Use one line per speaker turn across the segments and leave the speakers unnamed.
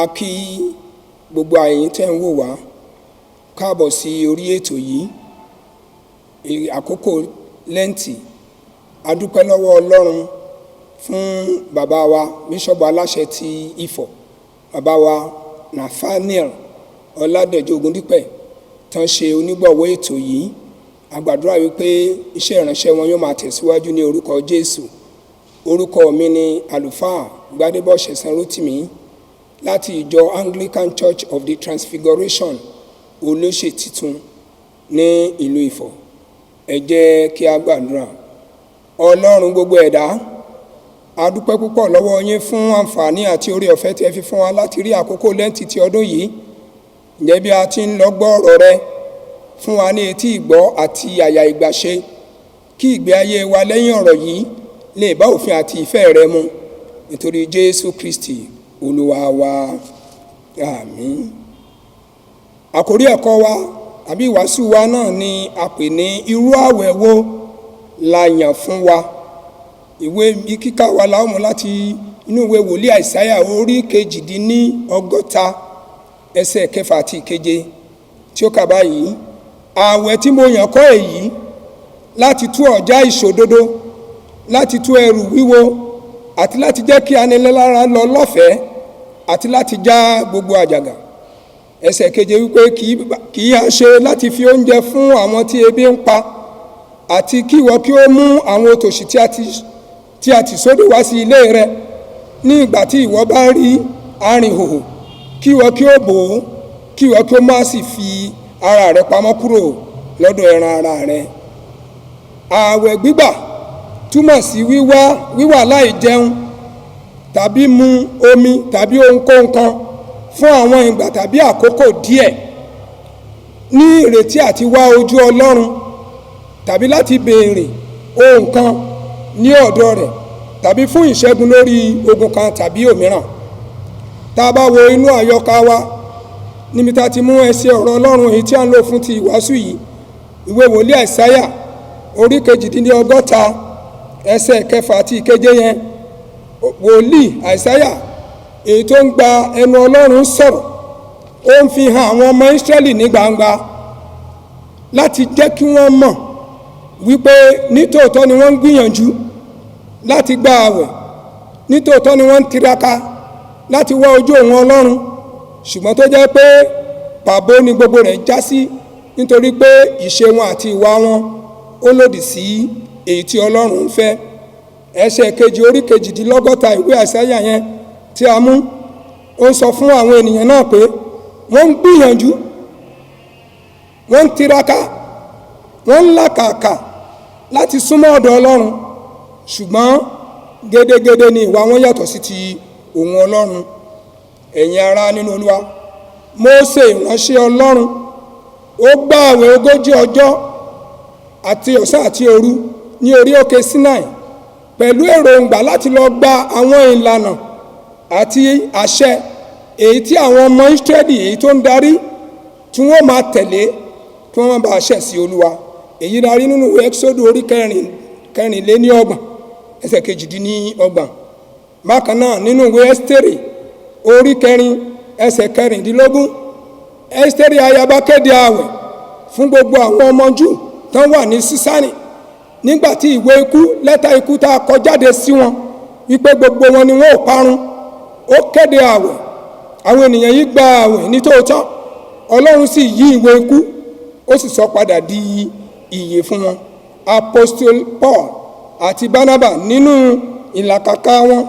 A kí gbogbo ẹ̀yin tẹ́ ń wò wá káàbọ̀ sí orí ètò yìí, àkókò lẹ́ǹtì. A dúpẹ́ lọ́wọ́ Ọlọ́run fún bàbá wa bíṣọ́bù aláṣẹ ti Ifọ̀, bàbá wa Nathaniel Ọládẹ̀jọ Ògúndípẹ̀ tán ṣe onígbọ̀wọ́ ètò yìí. A gbàdúrà wípé iṣẹ́ ìránṣẹ́ wọn yóò máa tẹ̀síwájú ní orúkọ Jésù. Orúkọ mi ni àlùfáà Gbádébọ̀ Ṣẹ̀san Rótìmí láti ìjọ Anglican Church of the Transfiguration Olóṣè Titun ní ìlú Ifọ̀. Ẹ jẹ́ kí a gbàdúrà. Ọlọ́run gbogbo ẹ̀dá, a dúpẹ́ púpọ̀ lọ́wọ́ yín fún àǹfààní àti oore ọ̀fẹ́ tí ẹ fi fún wa láti rí àkókò lẹ́ǹtì ti ọdún yìí. Ǹjẹ́ bí a ti ń lọ gbọ́ ọ̀rọ̀ rẹ, fún wa ní etí ìgbọ́ àti àyà ìgbàṣe, kí ìgbé ayé wa lẹ́yìn ọ̀rọ̀ yìí lè bá òfin àti ìfẹ́ rẹ mu. Nítorí Jésù Kristi Olúwa wa, àmín. Àkórí ẹ̀kọ́ wa àbí ìwàásù wa náà ni a pè ní irú àwẹ̀ wo la yàn fún wa. Ìwé kíkà wa la ó mú láti inú ìwé wòlíì Àìsáyà orí 62 ẹsẹ̀ 6 àti 7 tí ó kà báyìí: àwẹ̀ tí mo yàn kọ́ èyí, láti tú ọ̀já ìṣòdodo, láti tú ẹrù wíwo, àti láti jẹ́ kí aninilára lọ lọ́fẹ̀ẹ́, àti láti já gbogbo àjàgà. Ẹsẹ̀ 7 wípé kì í ṣe láti fi oúnjẹ fún àwọn tí ebi ń pa, àti kí ìwọ kí ó mú àwọn òtòṣì tí a tì sódò wá sí ilé rẹ. Ní ìgbà tí ìwọ bá rí arìnhòhò, kí ìwọ kí ó bò ó, kí ìwọ kí ó má sì fi ara rẹ pamọ́ kúrò lọ́dọ̀ ẹran ara rẹ. Ààwẹ̀ gbígbà túmọ̀ sí wíwà láì jẹun tàbí mu omi tàbí ohunkóhun kan fún àwọn ìgbà tàbí àkókò díẹ̀, ní ìrètí àti wá ojú Ọlọ́run tàbí láti béèrè ohun kan ní ọ̀dọ̀ rẹ̀, tàbí fún ìṣẹ́gun lórí ogun kan tàbí òmíràn. Tá a bá wo inú àyọkà wa níbi tá a ti mú ẹsẹ̀ ọ̀rọ̀ Ọlọ́run èyí tí a ń lò fún ti ìwàásù yìí, ìwé wòlíì Àìsáyà orí 62 ẹsẹ̀ 6 àti 7 yẹn, wòlíì Àìsáyà èyí tó ń gba ẹnu Ọlọ́run sọ̀rọ̀, ó ń fi hàn àwọn ọmọ Ísírẹ́lì ní gbangba láti jẹ́ kí wọ́n mọ̀ wípé nítòótọ́ ni wọ́n ń gbìyànjú láti gba àwẹ̀, nítòótọ́ ni wọ́n ń tiraka láti wá ojú òun Ọlọ́run, ṣùgbọ́n tó jẹ́ pé pàbó ni gbogbo rẹ̀ já sí, nítorí pé ìṣe wọn àti ìwà wọn ó lòdì sí èyí tí Ọlọ́run ń fẹ́. Ẹsẹ̀ 2 orí 62 ìwé Àìsáyà yẹn tí a mú, ó sọ fún àwọn ènìyàn náà pé wọ́n ń gbìyànjú, wọ́n ń tiraka, wọ́n ń làkàkà láti súnmọ́ ọ̀dọ̀ Ọlọ́run, ṣùgbọ́n gédégédé ni ìwà wọn yàtọ̀ sí ti òun Ọlọ́run. Ẹ̀yin ará nínú Olúwa, Mósè ìránṣẹ́ Ọlọ́run, ó gba àwẹ̀ 40 ọjọ́ àti ọ̀sán àti òru ní orí òkè Sinai pẹ̀lú èròǹgbà láti lọ gba àwọn ìlànà àti àṣẹ èyí tí àwọn ọmọ Ísírẹ́lì èyí tó ń darí tí wọ́n máa tẹ̀lé kí wọ́n bá ṣẹ̀ sí Olúwa. Èyí la rí nínú Ẹ́kísódù orí 24 ẹsẹ̀ 28. Bákan náà nínú ìwé Ẹ́sítérì orí 4 ẹsẹ̀ 14, Ẹ́sítérì ayaba kéde àwẹ̀ fún gbogbo àwọn ọmọ Júù tán wà ní Sísánì nígbàtí ìwé ikú, lẹ́tà ikú tá a kọ jáde sí wọn wípé gbogbo wọn ni wọn ò parun. Ó kéde àwẹ̀, àwọn ènìyàn yìí gba àwẹ̀ nítòótọ́, Ọlọ́run sì yí ìwé ikú, ó sì sọ padà di ìyè fún wọn. Apostle Paul àti Barnaba nínú ìlàkàkà wọn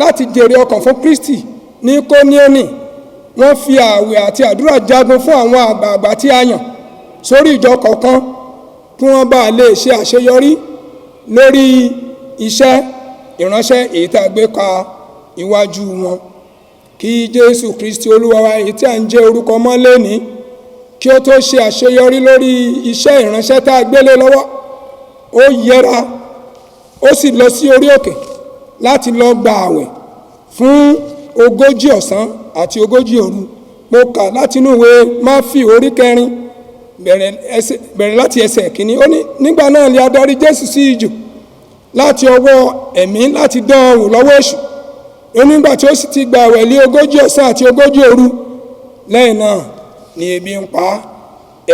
láti jèrè ọkàn fún Kristi ní Kóníónì, wọ́n fi àwẹ̀ àti àdúrà jagun fún àwọn àgbààgbà tí a yàn sórí ìjọ kọ̀ọ̀kan kí wọ́n bá lè ṣe àṣeyọrí lórí iṣẹ́ ìránṣẹ́ èyí tá a gbé ka iwájú wọn. Kí Jésù Kristi Olúwa wa èyí tí a ń jẹ́ orúkọ mọ́ lónìí kí ó tó ṣe àṣeyọrí lórí iṣẹ́ ìránṣẹ́ tá a gbélé lọ́wọ́, ó yẹra, ó sì lọ sí orí òkè láti lọ gba àwẹ̀ fún 40 ọ̀sán àti 40 òru. Mo kà láti inú ìwé Máfíù orí 4 bẹ̀rẹ̀ láti ẹsẹ̀ 1. Ó ní nígbà náà ni a darí Jésù sí ijù láti ọwọ́ ẹ̀mí láti dán an wò lọ́wọ́ èṣù. ó nígbà tí ó sì ti gba àwẹ̀ lé 40 ọ̀sán àti 40 òru lẹ́yìn náà ni ebi ń pa á.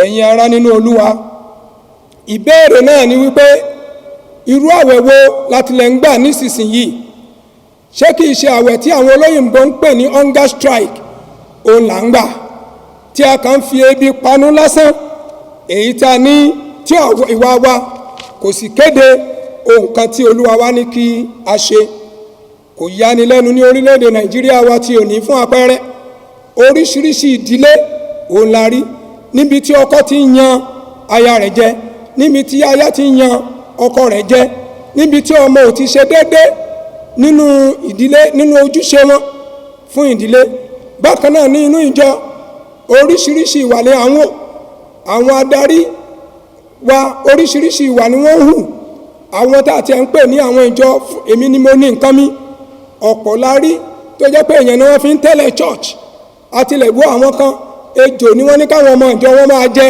Ẹ̀yin ará nínú Olúwa, ìbéèrè náà ni wípé irú àwẹ̀ wo láti lè ń gbà nísinsìnyí? Ṣé kìí ṣe àwẹ̀ tí àwọn olóyìnbó ń pè ní hunger strike òun là ń gbà, tí a kàn fi ebi panu lásán, èyí tá a ní tí ìwà wa kò sì kéde ohun kan tí Olúwa wa ní kí a ṣe? Kò yani lẹ́nu ní orílẹ̀-èdè Nàìjíríà wa tí ò ní fún àpẹẹrẹ oríṣiríṣi ìdílé òun la rí, níbi tí ọkọ ti ń yan aya rẹ̀ jẹ, níbi tí aya ti ń yan ọkọ rẹ̀ jẹ, níbi tí ọmọ ò ti ṣe déédéé nínú ìdílé, nínú ojúṣe wọn fún ìdílé. Bákan náà ní inú ìjọ oríṣiríṣi ìwà ni àwọn adarí wa oríṣiríṣi ìwà ni wọ́n hù. Àwọn tá a ti ń pè ní àwọn ìjọ èmi ni mo ní nǹkan mi, ọ̀pọ̀ la rí tó jẹ́ pé èèyàn ni wọ́n fi ń tẹ́lẹ̀ church. Àtìlẹ́gbó àwọn kan ejò ni wọ́n ní káwọn ọmọ ìjọ wọn máa jẹ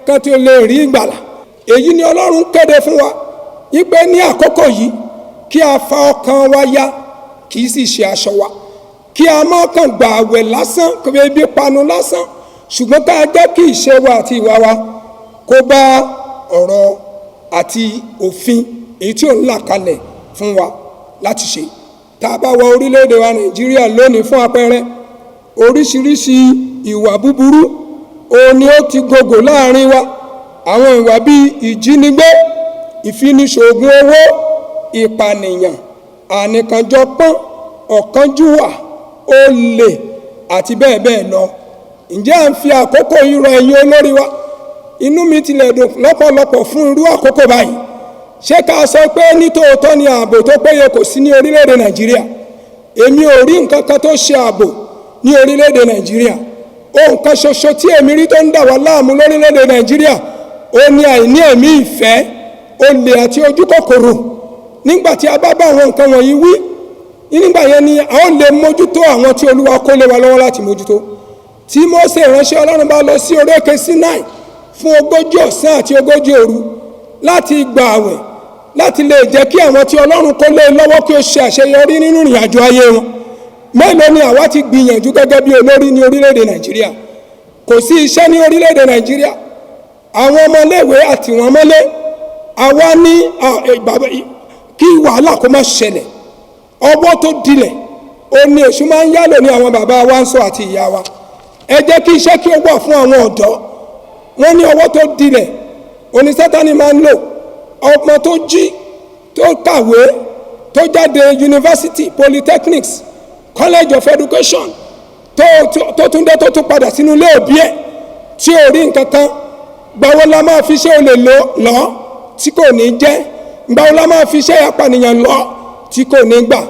kán tí ó lè rí ìgbàlà. Èyí ni Ọlọ́run kéde fún wa wípé ní àkókò yìí kí a fa ọkàn wa ya, kì í sì ṣe aṣọ wa, kí a má kàn gba àwẹ̀ lásán, kò bí ebi panu lásán, ṣùgbọ́n ká jẹ́ kí ìṣe wa àti ìwà wa kó bá ọ̀rọ̀ àti òfin èyí tí ò ń là kalẹ̀ fún wa láti ṣe. Tá a bá wọ orílẹ̀-èdè wa Nàìjíríà lónìí fún àpẹẹrẹ, oríṣiríṣi ìwà búburú òun ni ó ti gògò láàrin wa. Àwọn ìwà bíi ìjínigbé, ìfiniṣògùn owó, ìpànìyàn, ànìkànjọpọ́n, ọ̀kánjúwà, olè àti bẹ́ẹ̀ bẹ́ẹ̀ lọ. Ǹjẹ́ à ń fi àkókò yìí rọ ẹ̀yin olórí wa? Inú mi tilẹ̀ dùn lọ́pọ̀lọpọ̀ fún irú àkókò báyìí. Ṣé ká sọ pé nítòótọ́ ni ààbò tó péye kò sí ní orílẹ̀-èdè Nàìjíríà? Èmi ò rí nǹkan kan tó ṣe ààbò ní orílẹ̀-èdè Nàìjíríà. Ohun kan ṣoṣo tí èmi rí tó ń dà wá láàmú lórílẹ̀-èdè Nàìjíríà ó ní àìní ẹ̀mí ìfẹ́, olè àti ojú kòkòrò. Nígbà tí a bá bá àwọn nǹkan wọ̀nyí wí, nígbà yẹn ni a ó lè mójútó àwọn tí Olúwa kó lé wa lọ́wọ́ láti mójútó. Tí Mósè ìránṣẹ́ Ọlọ́run bá lọ sí orí òkè Sínáì fún 40 ọ̀sán àti 40 òru láti gba àwẹ̀, láti lè jẹ́ kí àwọn tí Ọlọ́run kó lé lọ́wọ́ kí ó ṣe àṣeyọrí nínú ìrìn àjò ayé wọn. Mélòó ni àwa ti gbìyànjú gẹ́gẹ́ bí olórí ní orílẹ̀-èdè Nàìjíríà? Kò sí iṣẹ́ ní orílẹ̀-èdè Nàìjíríà. Àwọn ọmọléèwé àti wọn mọ́lé. Àwa ní kí wàhálà kó má ṣẹlẹ̀. Ọwọ́ tó dilẹ̀ ó ní èṣù máa ń yálò ní àwọn bàbá wa ń sọ àti ìyá wa. Ẹ jẹ́ kí iṣẹ́ kí ó wà fún àwọn ọ̀dọ́. Wọ́n ní ọwọ́ tó dilẹ̀ òní Sátánì máa ń lò. Ọmọ tó jí, tó kàwé, tó jáde university, polytechnics, college of education, tó tún dé tó tún padà sínú ilé òbí ẹ̀ tí ò rí nǹkan kan. Gbàwo la máa fi ṣe olè lọ tí kò ní jẹ́? Gbàwo la máa fi ṣe apànìyàn lọ tí kò ní gbà?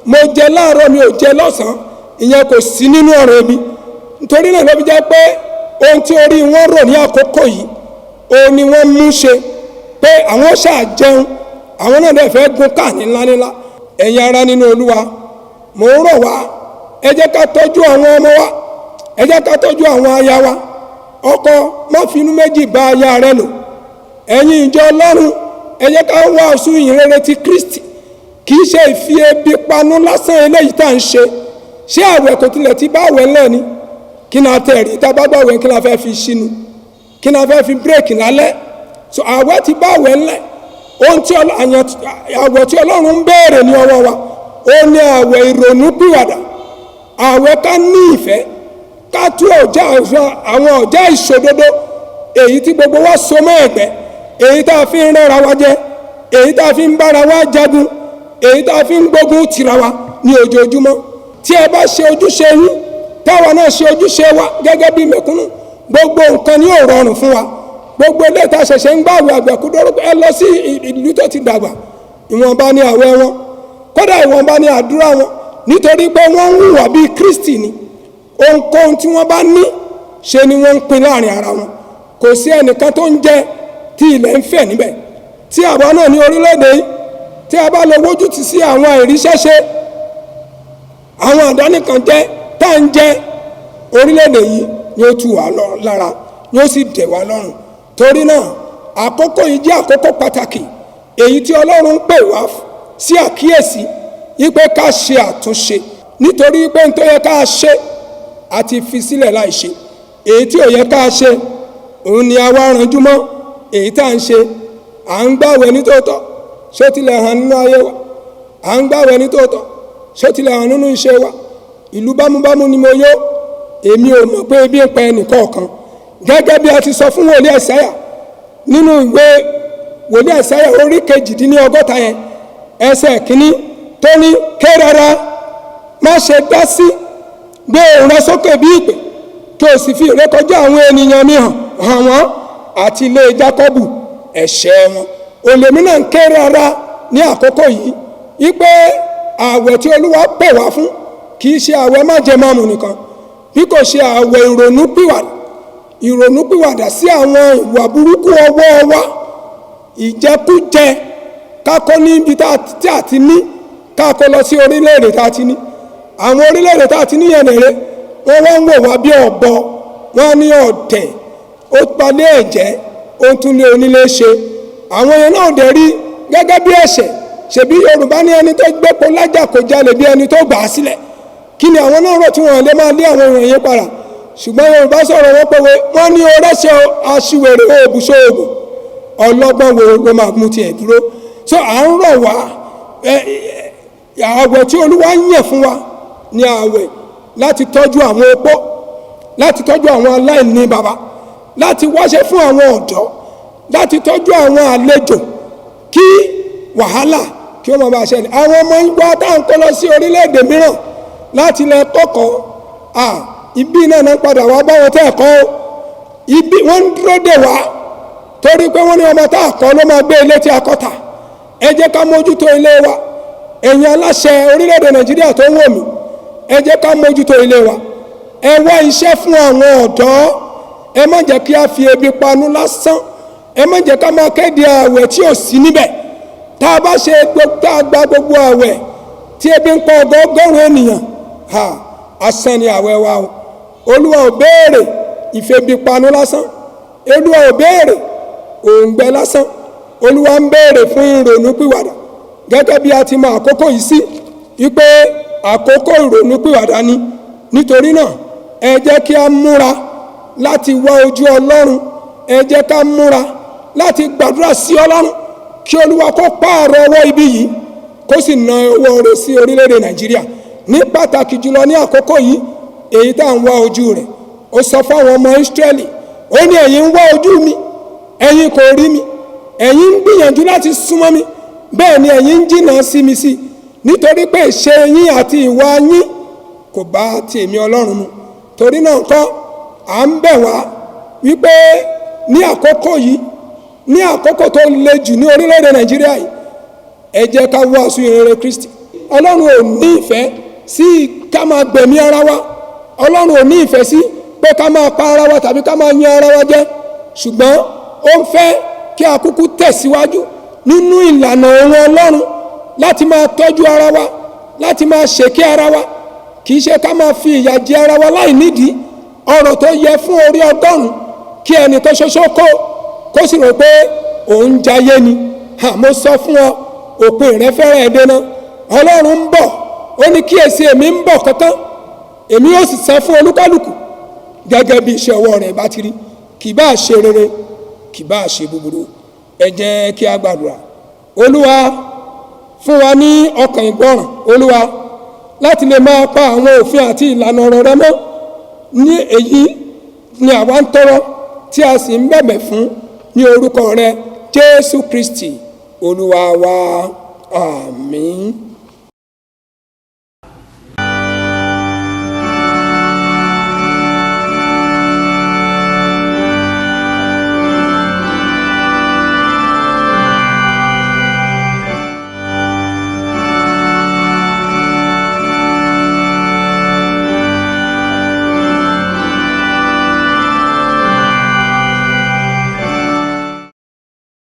Mo jẹ láàárọ̀ mi ò jẹ lọ́sàn-án, ìyẹn kò sí nínú ọ̀rọ̀ mi. Nítorí náà ló fi jẹ́ pé ohun tí orí wọn rò ní àkókò yìí òun ni wọ́n mú ṣe, pé àwọn ṣáà jẹun, àwọn náà dẹ̀ fẹ́ gun káàní ńláńlá. Ẹ̀yin ará nínú Olúwa, mò ń rọ̀ wá, ẹ jẹ́ ká tọ́jú àwọn ọmọ wa, ẹ jẹ́ ká tọ́jú àwọn aya wa. Ọkọ má finú méjì bá aya rẹ lò. Ẹ̀yin ìjọ Ọlọ́run, ẹ jẹ́ ká wàásù ìhìnrere ti Kristi, kì í ṣe ìfi ebi panu lásán eléyìí tá à ń ṣe. Ṣé àwẹ̀ kò tilẹ̀ ti bá àwẹ̀ ńlẹ̀ ni? Kí ni a tẹ̀ rí tá a bá bá àwẹ̀ kí ni a fẹ́ fi ṣínú? Kí ni a fẹ́ fi bírèkì lálẹ́? So àwẹ̀ ti bá àwẹ̀ ńlẹ̀. Ohun tí àwẹ̀ tí Ọlọ́run ń béèrè ní ọwọ́ wa ó ní àwẹ̀ ìrònú pìwàdà, àwẹ̀ ká ní ìfẹ́, ká tú àwọn ọ̀já ìṣòdodo èyí tí gbogbo wa so mọ́ ẹ̀gbẹ́, èyí tá a fi ń rẹ́ra wa jẹ, èyí tá a fi ń bára wa jagun, èyí tá a fi ń gbógun tira wa ní ojoojúmọ́. Tí ẹ bá ṣe ojúṣe yín, táwa náà ṣe ojúṣe wa gẹ́gẹ́ bí mẹ̀kúnnù, gbogbo nǹkan ni ó rọrùn fún wa. Gbogbo ilé ìta ṣẹ̀ṣẹ̀ ń gbààwẹ̀ àgbẹ̀kúdóró, ẹ lọ sí ìlú tó ti dàgbà, ìwọ̀nba ni àwẹ̀ wọn, kódà ìwọ̀nba ni àdúrà wọn, nítorí pé wọ́n ń hùwà bíi Kristi ni. Ohunkóhun tí wọ́n bá ní ṣe ni wọ́n ń pín láàrin ara wọn. Kò sí ẹnìkan tó ń jẹ tí ilẹ̀ ń fẹ̀ níbẹ̀. Tí àwa náà ní orílẹ̀-èdè yìí, tí a bá lọ wójútì sí àwọn àìríṣẹ́ṣe, àwọn àdánìkànjẹ tá à ń jẹ, orílẹ̀-èdè yìí ni ó tù wá lára, ni ó sì dẹ̀ wá lọ́rùn. Torí náà àkókò yìí jẹ́ àkókò pàtàkì èyí tí Ọlọ́run ń pè wá sí àkíyèsí wípé ká ṣe àtúnṣe nítorí pé n tó yẹ ká ṣe àti fi sílẹ̀ láì ṣe, èyí tí ò yẹ ká ṣe òun ni a wá ranjú mọ́. èyí tá à ń ṣe, à ń gbààwẹ̀ nítòótọ́, ṣó tilẹ̀ hàn nínú ayé wa? À ń gbààwẹ̀ nítòótọ́, ṣó tilẹ̀ hàn nínú iṣẹ́ wa? Ìlú bámúbámú ni mo yó, èmi ò mọ̀ pé ebi ń pa ẹnìkọ̀ọ̀kan, gẹ́gẹ́ bí a ti sọ fún wòlíì Àìsáyà nínú ìwé wòlíì Àìsáyà orí 62 yẹn ẹsẹ̀ kínní tó ní ké rárá, má ṣe dá sí, gbé ohùn rẹ sókè bí ìpè, kí o sì fi ìrékọjá àwọn ènìyàn mi hàn wọ́n àti ilé Jákọ́bù ẹ̀ṣẹ̀ wọn. Olèmí náà ń ké rárá ní àkókò yìí wípé ààwẹ̀ tí Olúwa pè wá fún kì í ṣe ààwẹ̀ májẹ̀mọ́mù nìkan, bí kò ṣe ààwẹ̀ ìrònúpìwàdà sí àwọn ìwà burúkú ọwọ́ wa, ìjẹkújẹ, kákó níbi tí a ti ní, kákó lọ sí orílẹ̀-èdè tá a ti ní. Àwọn orílẹ̀-èdè tá a ti ní yẹn nìyẹn, wọ́n wá ń wò wá bí ọ̀bọ, wọ́n ní ọ̀tẹ̀, ó palẹ̀ ẹ̀jẹ̀, ó tún lé onílé ṣe. Àwọn yẹn náà dẹ̀ rí gẹ́gẹ́ bí ẹ̀ṣẹ̀. Ṣèbí Yorùbá ní ẹni tó gbépo lájà kò jalè bí ẹni tó gbà á sílẹ̀. Kí ni àwọn náà rò tí wọ́n lè máa lé àwọn èèyàn yẹn padà? Ṣùgbọ́n Yorùbá sọ̀rọ̀ wọn pé wọ́n ní orẹ́ṣẹ̀ aṣiwèrè òbúṣọ́ ògùn, ọlọ́gbọ́n wo ló máa mú tiẹ̀ dúró. So à ń rọ̀ wá, ààwẹ̀ tí Olúwa yàn fún wa ní ààwẹ̀ láti tọ́jú àwọn opó, láti tọ́jú àwọn aláìní bàbá, láti wáṣẹ́ fún àwọn ọ̀dọ́, láti tọ́jú àwọn àlejò, kí wàhálà kí ó má bàa ṣẹlẹ̀. Àwọn ọmọ ìgbà tá à ń kó lọ sí orílẹ̀-èdè mìíràn láti lọ kọ́kọ̀ọ́, ibi náà náà padà wá báwọn tẹ́ ẹ̀kọ́ o. Ibi wọ́n ń dúró dè wá torí pé wọ́n ní ọmọ tá a kọ́ ló máa gbé ilé tí a kọ́ tà. Ẹ jẹ́ ká mójútó ilé wa. Ẹ̀yin aláṣẹ orílẹ̀-èdè Nàìjíríà tó ń wò mí, ẹ jẹ́ ká mójútó ilé wa. Ẹ wá iṣẹ́ fún àwọn ọ̀dọ́. Ẹ má jẹ́ kí a fi ebi panu lásán. Ẹ má jẹ́ ká máa kéde ààwẹ̀ tí ò sí níbẹ̀. Tá a bá ṣe tá a gba gbogbo ààwẹ̀ tí ebi ń pa ọgọ́rùn-ún ènìyàn, asán ni ààwẹ̀ wa o. Olúwa ò béèrè ìfebipanu lásán. Olúwa ò béèrè òǹgbẹ lásán. Olúwa ń béèrè fún ìrònúpìwàdà, gẹ́gẹ́ bí a ti mọ àkókò yìí sí wípé àkókò ìrònúpìwàdà ni. Nítorí náà ẹ jẹ́ kí a múra láti wá ojú Ọlọ́run. Ẹ jẹ́ ká múra láti gbàdúrà sí Ọlọ́run kí Olúwa kó pààrọ̀ ọwọ́ ibi yìí, kó sì na ọwọ́ rẹ̀ sí orílẹ̀-èdè Nàìjíríà, ní pàtàkì jùlọ ní àkókò yìí èyí tá à ń wá ojú rẹ̀. Ó sọ fáwọn ọmọ Ísírẹ́lì, ó ní ẹ̀yin ń wá ojú mi, ẹ̀yin kò rí mi, ẹ̀yin ń gbìyànjú láti súnmọ́ mi, bẹ́ẹ̀ ni ẹ̀yin ń jìnnà sí mi sí, nítorí pé ìṣe yín àti ìwà yín kò bá ti èmi Ọlọ́run mu. Torí náà ńkọ́, à ń bẹ̀ wá wípé ní àkókò yìí, ní àkókò tó le jù ní orílẹ̀-èdè Nàìjíríà yìí, ẹ jẹ́ ká wàásù ìrere Kristi. Ọlọ́run ò ní ìfẹ́ sí ká máa gbẹ̀mí ara wa. Ọlọ́run ò ní ìfẹ́ sí pé ká máa pa ara wa tàbí ká máa yan ara wa jẹ. Ṣùgbọ́n ó ń fẹ́ kí a kúkú tẹ̀síwájú nínú ìlànà ohun Ọlọ́run, láti máa tọ́jú ara wa, láti máa ṣèké ara wa. Kì í ṣe ká máa fi ìyà jẹ ara wa láì nídìí. Ọrọ̀ tó yẹ fún orí ọgọ́rùn-ún kí ẹni tó ṣoṣo kó sì rò pé òun jayé ni. Mo sọ fún ọ, òpin rẹ fẹ́rẹ̀ dènà. Ọlọ́run ń bọ̀, ó ní kíyèsí èmi ń bọ̀ kánkán, èmi yóò sì san fún olúkálùkù gẹ́gẹ́ bí iṣẹ́ ọwọ́ rẹ̀ bá ti rí, kì bá ṣe rere, kì bá ṣe búburú. Ẹ jẹ́ kí a gbàdúrà. Olúwa, fún wa ní ọkàn ìgbọràn, Olúwa, láti lè máa pa àwọn òfin àti ìlànà ọ̀rọ̀ rẹ mọ́. Ní èyí ni àwa ń tọrọ tí a sì ń bẹ̀bẹ̀ fún ní orúkọ rẹ Jésù Kristi Olúwa wa. Àmín.